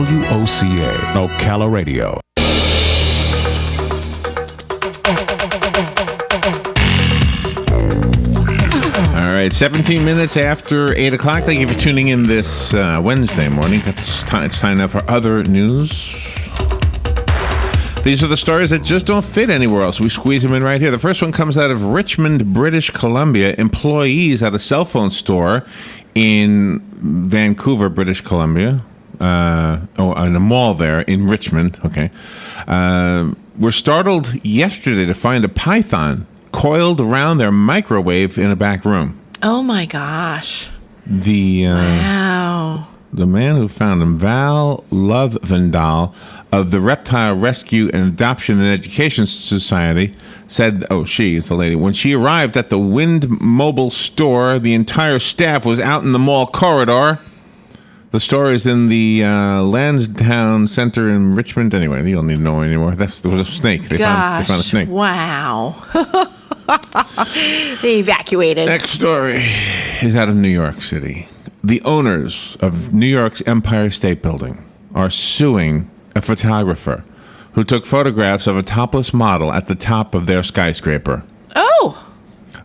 WOCA, Ocala Radio. All right, 17 minutes after 8 o'clock. Thank you for tuning in this Wednesday morning. It's time now for other news. These are the stories that just don't fit anywhere else. We squeeze them in right here. The first one comes out of Richmond, British Columbia. Employees at a cell phone store in Vancouver, British Columbia, in a mall there in Richmond, were startled yesterday to find a python coiled around their microwave in a back room. Oh my gosh. Wow. The man who found him, Val Lovendal of the Reptile Rescue and Adoption and Education Society, said, it's the lady, when she arrived at the Wind Mobile store, the entire staff was out in the mall corridor. The store is in the Lansdowne Center in Richmond. Anyway, you don't need to know anymore. There was a snake. They found a snake. Wow. They evacuated. Next story is out of New York City. The owners of New York's Empire State Building are suing a photographer who took photographs of a topless model at the top of their skyscraper. Oh!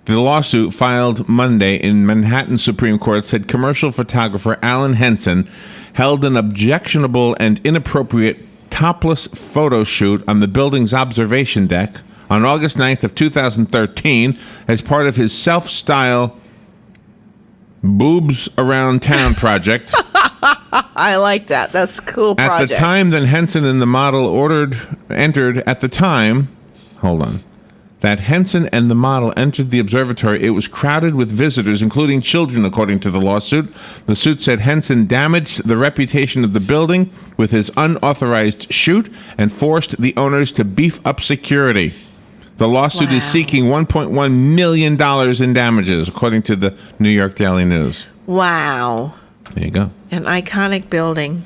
The lawsuit filed Monday in Manhattan Supreme Court said commercial photographer Alan Henson held an objectionable and inappropriate topless photo shoot on the building's observation deck on August 9th of 2013 as part of his self-style Boobs Around Town project. I like that. That's a cool project. At the time that Henson and the model entered the observatory, it was crowded with visitors, including children, according to the lawsuit. The suit said Henson damaged the reputation of the building with his unauthorized shoot and forced the owners to beef up security. The lawsuit is seeking $1.1 million in damages, according to the New York Daily News. Wow. There you go. An iconic building.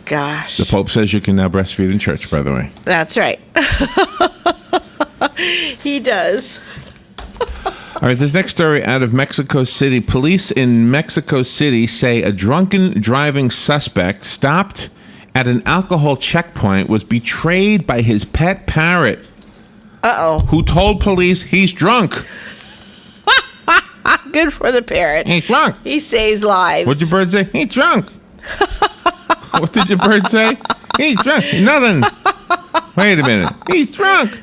Gosh. The Pope says you can now breastfeed in church, by the way. That's right. He does. All right, this next story out of Mexico City. Police in Mexico City say a drunken driving suspect stopped at an alcohol checkpoint was betrayed by his pet parrot. Uh-oh. Who told police he's drunk. Good for the parrot. He's drunk. He saves lives. What'd your bird say? He's drunk. What did your bird say? He's drunk. Nothing. Wait a minute. He's drunk.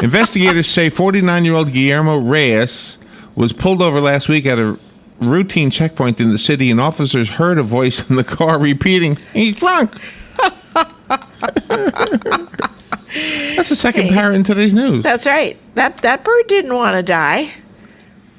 Investigators say 49-year-old Guillermo Reyes was pulled over last week at a routine checkpoint in the city, and officers heard a voice in the car repeating, he's drunk. That's the second parrot in today's news. That's right. That bird didn't want to die.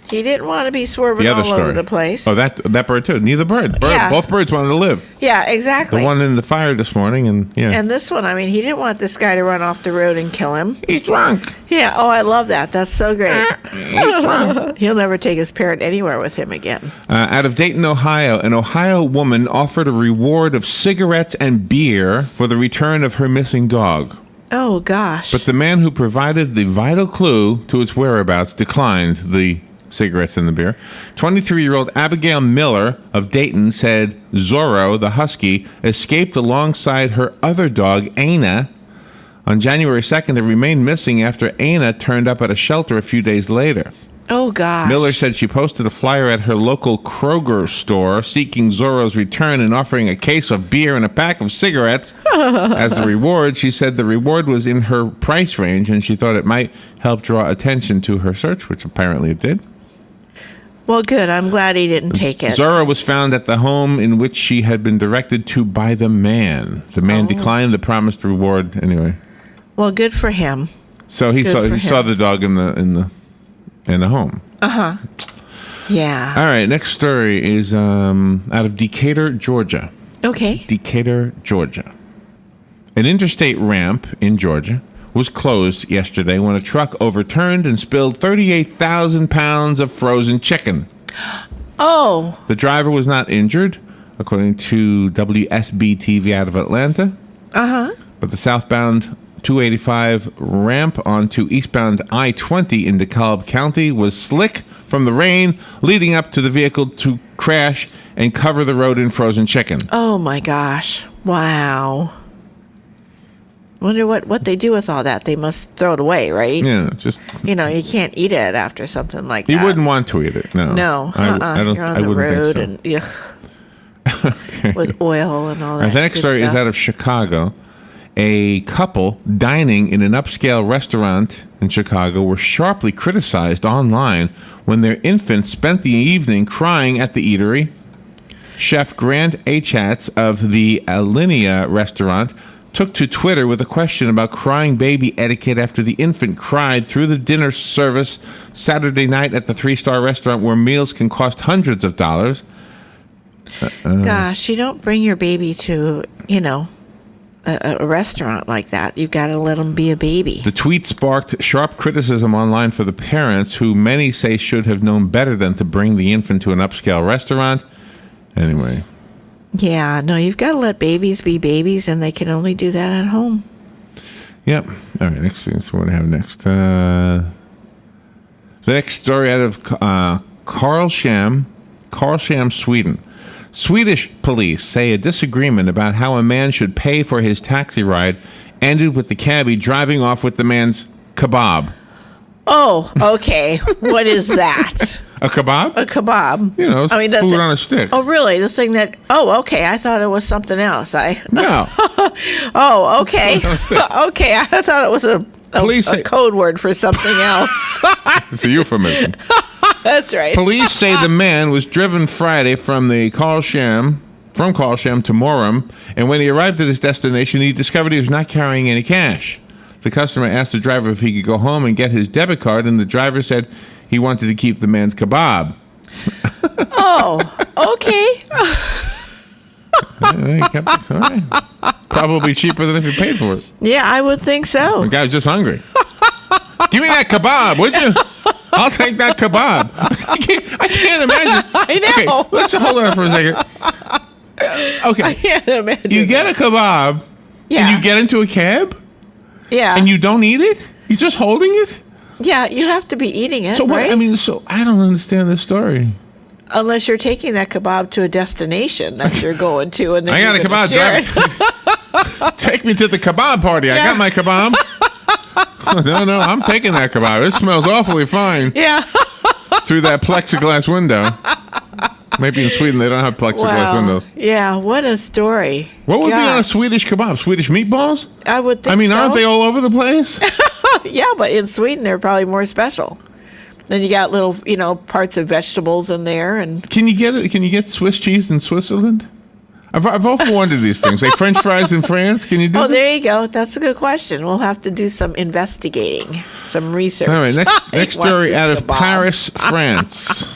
He didn't want to be swerving all over the place. Oh, that bird too. Neither bird. Yeah. Both birds wanted to live. Yeah, exactly. The one in the fire this morning, and this one, he didn't want this guy to run off the road and kill him. He's drunk. Yeah. Oh, I love that. That's so great. He's drunk. He'll never take his parrot anywhere with him again. Out of Dayton, Ohio, an Ohio woman offered a reward of cigarettes and beer for the return of her missing dog. Oh, gosh. But the man who provided the vital clue to its whereabouts declined the cigarettes and the beer. 23-year-old Abigail Miller of Dayton said Zorro, the husky, escaped alongside her other dog, Ana, on January 2nd and remained missing after Ana turned up at a shelter a few days later. Oh, gosh. Miller said she posted a flyer at her local Kroger store seeking Zorro's return and offering a case of beer and a pack of cigarettes as a reward. She said the reward was in her price range and she thought it might help draw attention to her search, which apparently it did. Well, good. I'm glad he didn't take it. Zorro was found at the home in which she had been directed to by the man. The man declined the promised reward anyway. Well, good for him. So he saw the dog in the home. Uh-huh. Yeah. All right, next story is out of Decatur, Georgia. Okay. Decatur, Georgia. An interstate ramp in Georgia was closed yesterday when a truck overturned and spilled 38,000 pounds of frozen chicken. Oh. The driver was not injured, according to WSB-TV out of Atlanta. Uh-huh. But the southbound 285 ramp onto eastbound I-20 in DeKalb County was slick from the rain leading up to the vehicle to crash and cover the road in frozen chicken. Oh my gosh! Wow. Wonder what they do with all that. They must throw it away, right? Yeah, just you can't eat it after something like that. You wouldn't want to eat it. No. No. I don't. You're on I the wouldn't road think so. and Okay. with oil and all that. The next good story stuff. is out of Chicago. A couple dining in an upscale restaurant in Chicago were sharply criticized online when their infant spent the evening crying at the eatery. Chef Grant Achatz of the Alinea restaurant took to Twitter with a question about crying baby etiquette after the infant cried through the dinner service Saturday night at the 3-star restaurant where meals can cost hundreds of dollars. Gosh, you don't bring your baby to, a restaurant like that. You've got to let them be a baby. The tweet sparked sharp criticism online for the parents, who many say should have known better than to bring the infant to an upscale restaurant. Anyway. Yeah, no, you've got to let babies be babies, and they can only do that at home. Yep. All right, next thing. So what do I have next? The next story out of Karlshamn, Sweden. Swedish police say a disagreement about how a man should pay for his taxi ride ended with the cabbie driving off with the man's kebab. Oh, okay. What is that? A kebab? A kebab. It's food on a stick. Oh, really? The thing that... Oh, okay. I thought it was something else. No. Oh, okay. Okay. I thought it was a code word for something else. It's a euphemism. That's right. Police say the man was driven Friday from Karlshamn to Morum, and when he arrived at his destination, he discovered he was not carrying any cash. The customer asked the driver if he could go home and get his debit card, and the driver said he wanted to keep the man's kebab. Oh, okay. All right. Probably cheaper than if you paid for it. Yeah, I would think so. The guy was just hungry. Give me that kebab, would you? I'll take that kebab. I can't imagine. I know. Okay, let's hold on for a second. Okay. I can't imagine. You get a kebab, Yeah. and you get into a cab, Yeah. and you don't eat it? You're just holding it? Yeah, you have to be eating it, So what? right? I mean, I don't understand this story. Unless you're taking that kebab to a destination that you're going to, and then I got a you're gonna kebab. share it. Take me to the kebab party. I got my kebab. No, I'm taking that kebab. It smells awfully fine. Yeah. Through that plexiglass window. Maybe in Sweden they don't have plexiglass windows. Yeah, what a story. What would be on a Gosh. Swedish kebab? Swedish meatballs? I would think I mean, so. aren't they all over the place? Yeah, but in Sweden they're probably more special. Then you got little, parts of vegetables in there, and Can you get Swiss cheese in Switzerland? I've often wondered these things. Like French fries in France? Can you do this? there you go. That's a good question. We'll have to do some investigating, some research. All right, next story What's out this of kebab? Paris, France.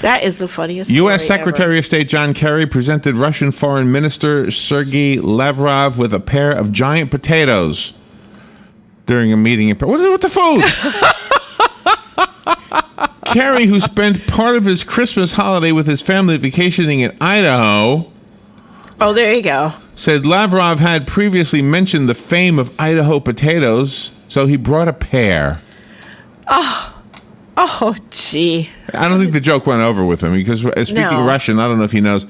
That is the funniest U.S. story Secretary of State John Kerry presented Russian Foreign Minister Sergei Lavrov with a pair of giant potatoes during a meeting in Paris. What's the food? Kerry, who spent part of his Christmas holiday with his family vacationing in Idaho, Oh, there you go. said Lavrov had previously mentioned the fame of Idaho potatoes, so he brought a pair. Oh, gee. I don't think the joke went over with him because speaking No. Russian, I don't know if he knows,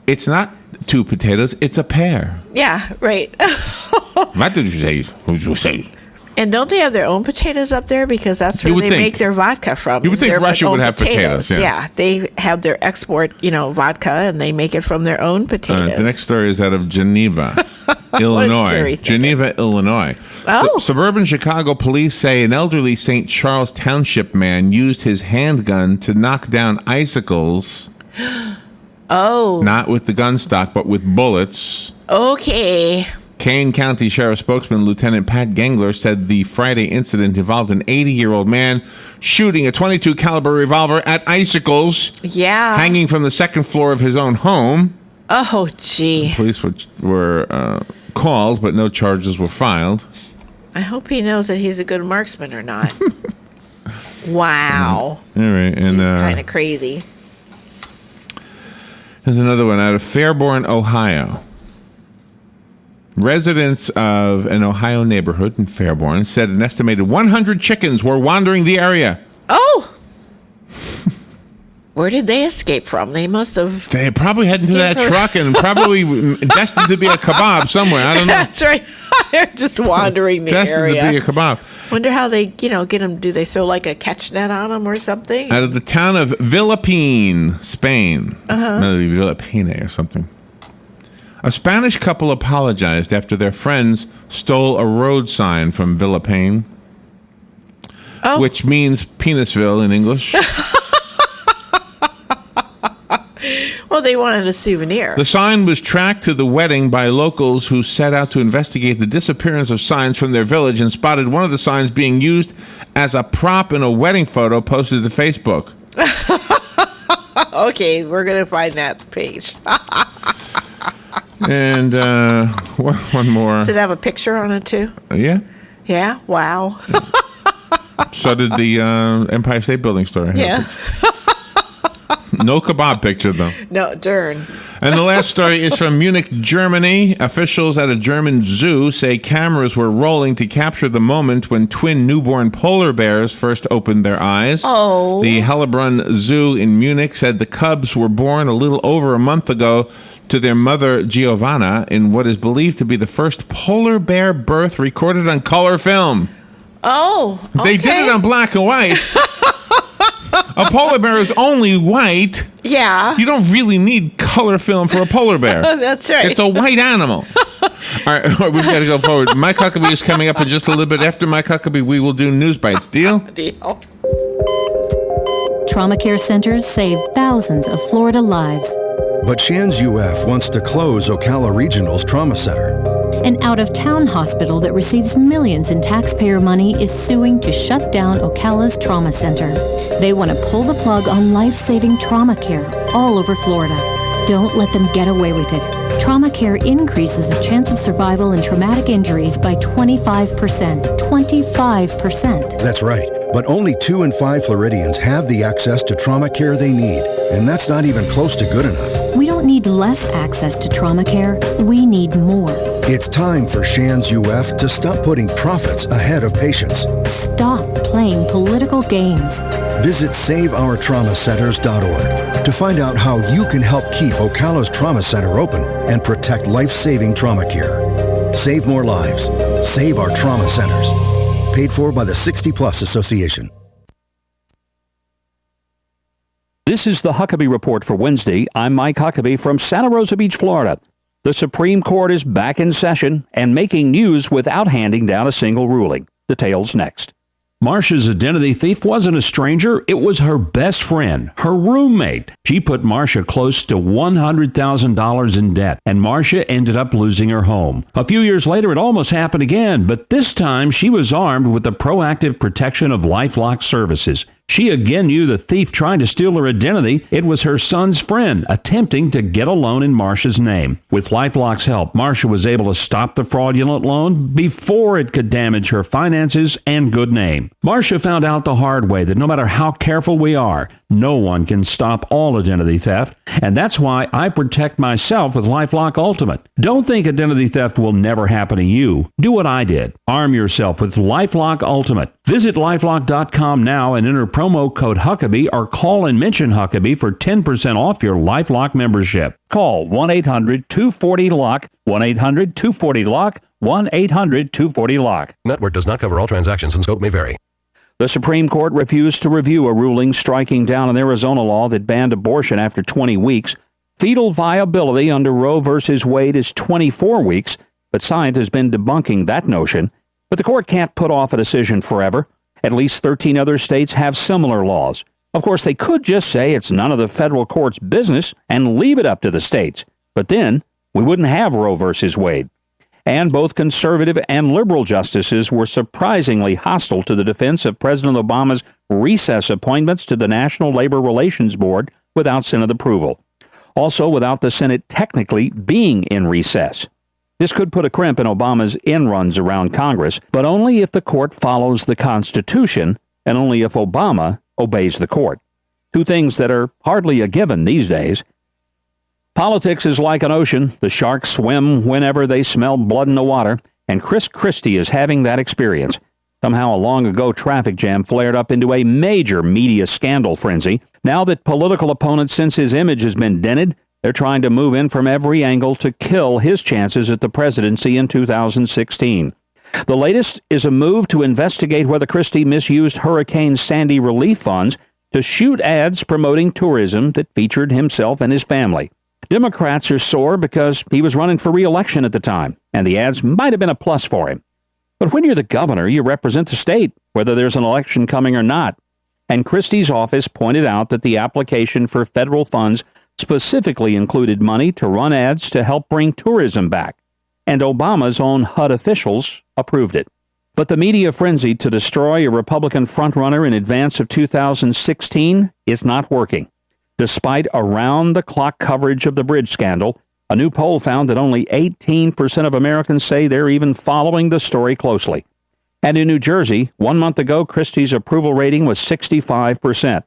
it's not two potatoes, it's a pair. Yeah, right. What did you say? What did you say? And don't they have their own potatoes up there? Because that's where You would they think. make their vodka from. You would is think their Russia own would have potatoes, yeah. They have their export, vodka, and they make it from their own potatoes. The next story is out of Geneva, Illinois. Kerry thinking? Geneva, Illinois. Oh. Suburban Chicago police say an elderly St. Charles Township man used his handgun to knock down icicles, Oh, not with the gun stock, but with bullets. okay. Kane County Sheriff spokesman Lieutenant Pat Gengler said the Friday incident involved an 80-year-old man shooting a .22 caliber revolver at icicles Yeah. hanging from the second floor of his own home. Oh, gee. Police were called, but no charges were filed. I hope he knows that he's a good marksman or not. Wow. All right, and He's kind of crazy. there's another one out of Fairborn, Ohio. Residents of an Ohio neighborhood in Fairborn said an estimated 100 chickens were wandering the area. Oh. Where did they escape from? They must have. They probably heading to that truck and probably destined to be a kebab somewhere. I don't know. That's right. They're just wandering the Destined area. to be a kebab. Wonder how they, get them. Do they throw like a catch net on them or something? Out of the town of Villapine, Spain. Maybe Villapine or something. A Spanish couple apologized after their friends stole a road sign from Villapine, which means Penisville in English. Well, they wanted a souvenir. The sign was tracked to the wedding by locals who set out to investigate the disappearance of signs from their village and spotted one of the signs being used as a prop in a wedding photo posted to Facebook. Okay, we're going to find that page. And one more. Does it have a picture on it, too? Yeah. Yeah? Wow. So did the Empire State Building story. Yeah. No kebab picture, though. No, darn. And the last story is from Munich, Germany. Officials at a German zoo say cameras were rolling to capture the moment when twin newborn polar bears first opened their eyes. Oh. The Hellebrunn Zoo in Munich said the cubs were born a little over a month ago to their mother, Giovanna, in what is believed to be the first polar bear birth recorded on color film. Oh, okay. They did it on black and white. A polar bear is only white. Yeah. You don't really need color film for a polar bear. That's right. It's a white animal. All right, we've got to go forward. Mike Huckabee is coming up in just a little bit. After Mike Huckabee, we will do News Bites. Deal? Deal. Trauma care centers save thousands of Florida lives. But Shands UF wants to close Ocala Regional's trauma center. An out-of-town hospital that receives millions in taxpayer money is suing to shut down Ocala's trauma center. They want to pull the plug on life-saving trauma care all over Florida. Don't let them get away with it. Trauma care increases the chance of survival in traumatic injuries by 25%. 25%. That's right. But only 2 in 5 Floridians have the access to trauma care they need. And that's not even close to good enough. We don't need less access to trauma care. We need more. It's time for Shands UF to stop putting profits ahead of patients. Stop playing political games. Visit SaveOurTraumaCenters.org to find out how you can help keep Ocala's Trauma Center open and protect life-saving trauma care. Save more lives. Save our trauma centers. Paid for by the 60 Plus Association. This is the Huckabee Report for Wednesday. I'm Mike Huckabee from Santa Rosa Beach, Florida. The Supreme Court is back in session and making news without handing down a single ruling. Details next. Marsha's identity thief wasn't a stranger. It was her best friend, her roommate. She put Marsha close to $100,000 in debt, and Marsha ended up losing her home. A few years later, it almost happened again, but this time she was armed with the proactive protection of LifeLock services. She again knew the thief trying to steal her identity. It was her son's friend attempting to get a loan in Marsha's name. With LifeLock's help, Marsha was able to stop the fraudulent loan before it could damage her finances and good name. Marsha found out the hard way that no matter how careful we are, no one can stop all identity theft, and that's why I protect myself with LifeLock Ultimate. Don't think identity theft will never happen to you. Do what I did. Arm yourself with LifeLock Ultimate. Visit LifeLock.com now and enter promo code Huckabee or call and mention Huckabee for 10% off your LifeLock membership. Call 1-800-240-LOCK, 1-800-240-LOCK, 1-800-240-LOCK. Network does not cover all transactions and scope may vary. The Supreme Court refused to review a ruling striking down an Arizona law that banned abortion after 20 weeks. Fetal viability under Roe v. Wade is 24 weeks, but science has been debunking that notion. But the court can't put off a decision forever. At least 13 other states have similar laws. Of course, they could just say it's none of the federal court's business and leave it up to the states. But then we wouldn't have Roe v. Wade. And both conservative and liberal justices were surprisingly hostile to the defense of President Obama's recess appointments to the National Labor Relations Board without Senate approval. Also without the Senate technically being in recess. This could put a crimp in Obama's end-runs around Congress, but only if the court follows the Constitution and only if Obama obeys the court. Two things that are hardly a given these days. Politics is like an ocean. The sharks swim whenever they smell blood in the water, and Chris Christie is having that experience. Somehow a long-ago traffic jam flared up into a major media scandal frenzy. Now that political opponents sense his image has been dented, they're trying to move in from every angle to kill his chances at the presidency in 2016. The latest is a move to investigate whether Christie misused Hurricane Sandy relief funds to shoot ads promoting tourism that featured himself and his family. Democrats are sore because he was running for re-election at the time, and the ads might have been a plus for him. But when you're the governor, you represent the state, whether there's an election coming or not. And Christie's office pointed out that the application for federal funds specifically included money to run ads to help bring tourism back. And Obama's own HUD officials approved it. But the media frenzy to destroy a Republican frontrunner in advance of 2016 is not working. Despite around-the-clock coverage of the bridge scandal, a new poll found that only 18% of Americans say they're even following the story closely. And in New Jersey, 1 month ago, Christie's approval rating was 65%.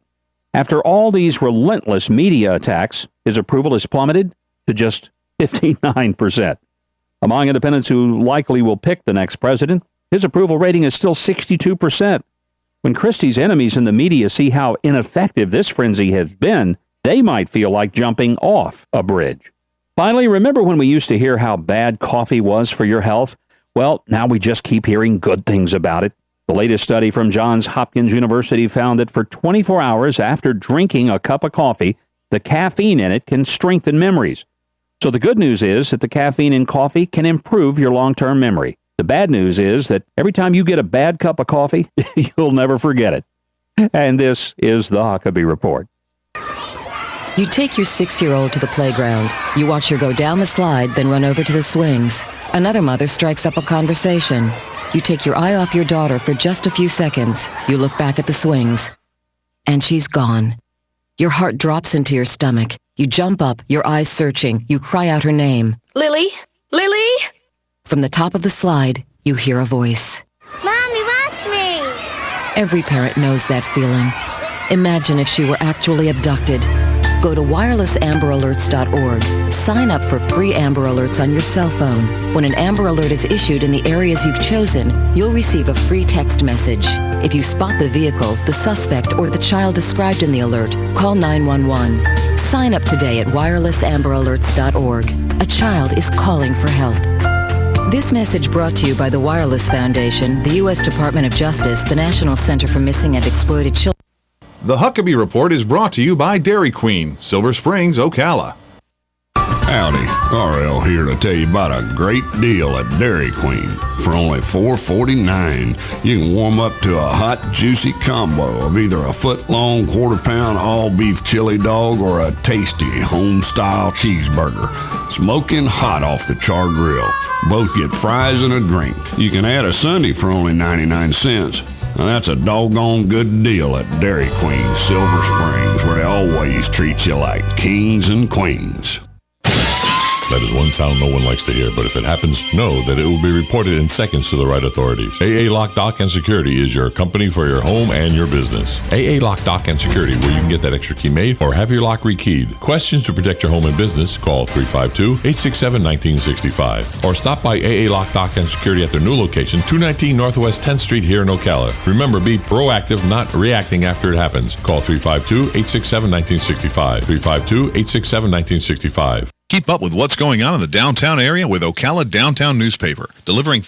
After all these relentless media attacks, his approval has plummeted to just 59%. Among independents who likely will pick the next president, his approval rating is still 62%. When Christie's enemies in the media see how ineffective this frenzy has been, they might feel like jumping off a bridge. Finally, remember when we used to hear how bad coffee was for your health? Well, now we just keep hearing good things about it. The latest study from Johns Hopkins University found that for 24 hours after drinking a cup of coffee, the caffeine in it can strengthen memories. So the good news is that the caffeine in coffee can improve your long-term memory. The bad news is that every time you get a bad cup of coffee, you'll never forget it. And this is the Huckabee Report. You take your 6-year-old to the playground. You watch her go down the slide, then run over to the swings. Another mother strikes up a conversation. You take your eye off your daughter for just a few seconds. You look back at the swings. And she's gone. Your heart drops into your stomach. You jump up, your eyes searching. You cry out her name. Lily? Lily? From the top of the slide, you hear a voice. Mommy, watch me! Every parent knows that feeling. Imagine if she were actually abducted. Go to wirelessamberAlerts.org. Sign up for free Amber Alerts on your cell phone. When an Amber Alert is issued in the areas you've chosen, you'll receive a free text message. If you spot the vehicle, the suspect, or the child described in the alert, call 911. Sign up today at wirelessamberAlerts.org. A child is calling for help. This message brought to you by the Wireless Foundation, the U.S. Department of Justice, the National Center for Missing and Exploited Children. The Huckabee Report is brought to you by Dairy Queen, Silver Springs, Ocala. Howdy, RL here to tell you about a great deal at Dairy Queen. For only $4.49, you can warm up to a hot, juicy combo of either a foot-long, quarter-pound all-beef chili dog or a tasty, home-style cheeseburger. Smoking hot off the char grill. Both get fries and a drink. You can add a sundae for only 99 cents. Now that's a doggone good deal at Dairy Queen, Silver Springs, where they always treat you like kings and queens. That is one sound no one likes to hear, but if it happens, know that it will be reported in seconds to the right authorities. AA Lock, Dock, and Security is your company for your home and your business. AA Lock, Dock, and Security, where you can get that extra key made or have your lock rekeyed. Questions to protect your home and business, call 352-867-1965. Or stop by AA Lock, Dock, and Security at their new location, 219 Northwest 10th Street here in Ocala. Remember, be proactive, not reacting after it happens. Call 352-867-1965. 352-867-1965. Keep up with what's going on in the downtown area with Ocala Downtown Newspaper, delivering